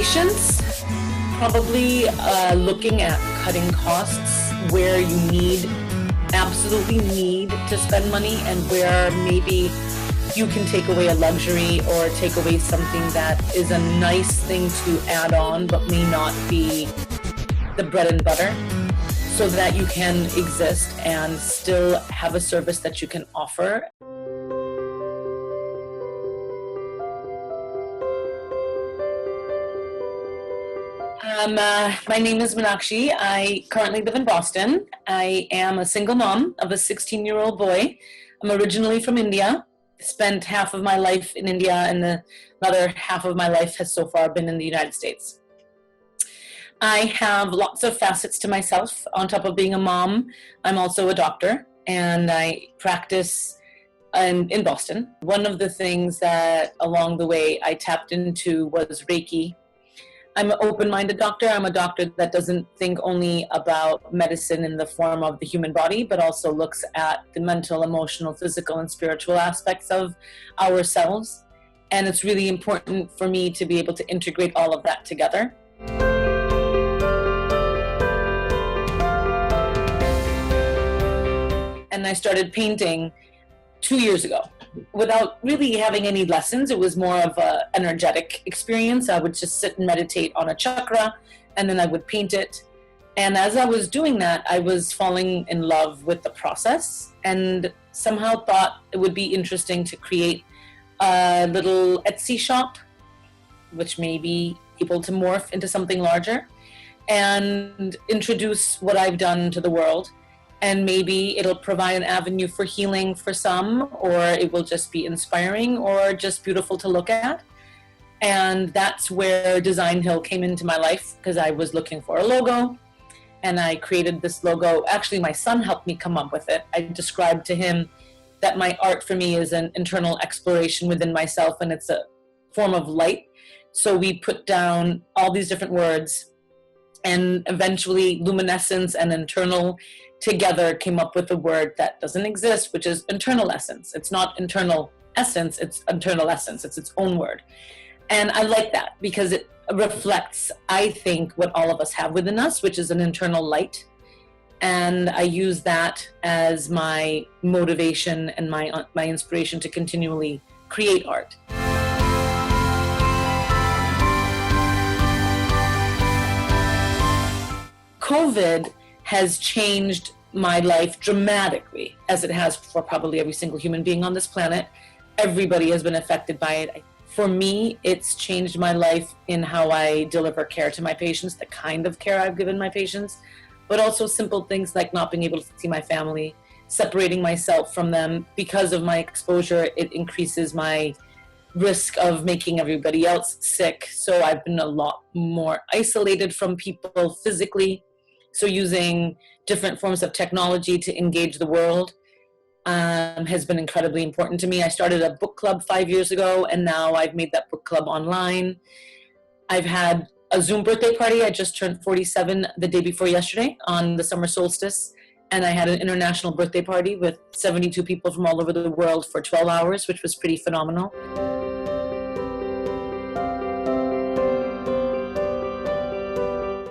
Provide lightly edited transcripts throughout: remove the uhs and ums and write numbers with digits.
patience, probably looking at cutting costs where you absolutely need to spend money, and where maybe you can take away a luxury or take away something that is a nice thing to add on but may not be the bread and butter, so that you can exist and still have a service that you can offer. My name is Meenakshi. I currently live in Boston. I am a single mom of a 16-year-old boy. I'm originally from India. Spent half of my life in India, and the other half of my life has so far been in the United States. I have lots of facets to myself. On top of being a mom, I'm also a doctor, and I practice in Boston. One of the things that along the way I tapped into was Reiki. I'm an open-minded doctor. I'm a doctor that doesn't think only about medicine in the form of the human body, but also looks at the mental, emotional, physical, and spiritual aspects of ourselves. And it's really important for me to be able to integrate all of that together. And I started painting 2 years ago without really having any lessons. It was more of an energetic experience. I would just sit and meditate on a chakra, and then I would paint it. And as I was doing that, I was falling in love with the process, and somehow thought it would be interesting to create a little Etsy shop, which may be able to morph into something larger, and introduce what I've done to the world. And maybe it'll provide an avenue for healing for some, or it will just be inspiring or just beautiful to look at. And that's where Designhill came into my life, because I was looking for a logo, and I created this logo. Actually, my son helped me come up with it. I described to him that my art for me is an internal exploration within myself, and it's a form of light. So we put down all these different words, and eventually luminescence and internal together came up with a word that doesn't exist, which is internal essence. It's not internal essence, it's internal essence. It's its own word. And I like that because it reflects, I think, what all of us have within us, which is an internal light. And I use that as my motivation and my inspiration to continually create art. COVID has changed my life dramatically, as it has for probably every single human being on this planet. Everybody has been affected by it. For me, it's changed my life in how I deliver care to my patients, the kind of care I've given my patients, but also simple things like not being able to see my family, separating myself from them. Because of my exposure, it increases my risk of making everybody else sick. So I've been a lot more isolated from people physically. So using different forms of technology to engage the world has been incredibly important to me. I started a book club 5 years ago, and now I've made that book club online. I've had a Zoom birthday party. I just turned 47 the day before yesterday on the summer solstice, and I had an international birthday party with 72 people from all over the world for 12 hours, which was pretty phenomenal.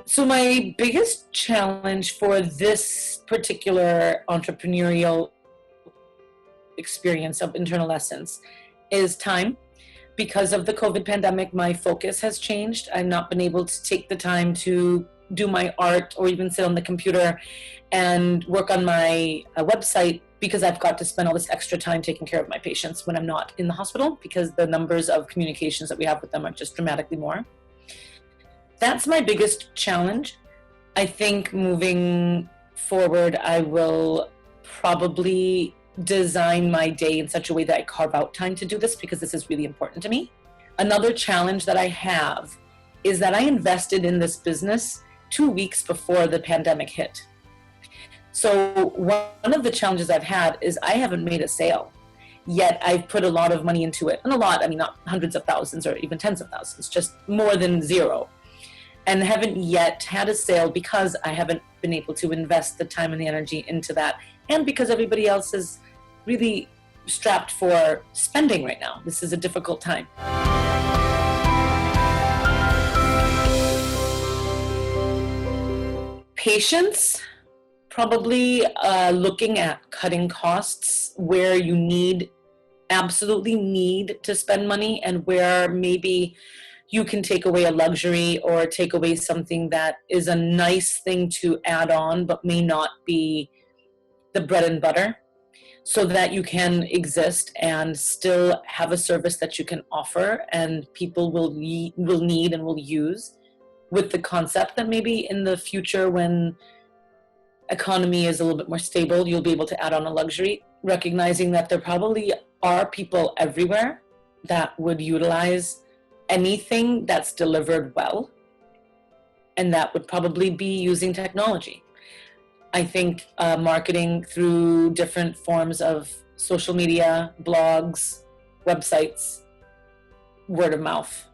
So my biggest challenge for this particular entrepreneurial experience of internal essence is time. Because of the COVID pandemic, my focus has changed. I've not been able to take the time to do my art or even sit on the computer and work on my website, because I've got to spend all this extra time taking care of my patients when I'm not in the hospital, because the numbers of communications that we have with them are just dramatically more. That's my biggest challenge. I think moving forward, I will probably design my day in such a way that I carve out time to do this, because this is really important to me. Another challenge that I have is that I invested in this business 2 weeks before the pandemic hit. So one of the challenges I've had is I haven't made a sale, yet I've put a lot of money into it. And a lot, I mean, not hundreds of thousands or even tens of thousands, just more than zero. And haven't yet had a sale because I haven't been able to invest the time and the energy into that. And because everybody else is really strapped for spending right now. This is a difficult time. Patience, probably looking at cutting costs where you absolutely need to spend money, and where maybe you can take away a luxury or take away something that is a nice thing to add on but may not be the bread and butter, so that you can exist and still have a service that you can offer and people will need and will use, with the concept that maybe in the future, when economy is a little bit more stable, you'll be able to add on a luxury, recognizing that there probably are people everywhere that would utilize anything that's delivered well, and that would probably be using technology. I think marketing through different forms of social media, blogs, websites, word of mouth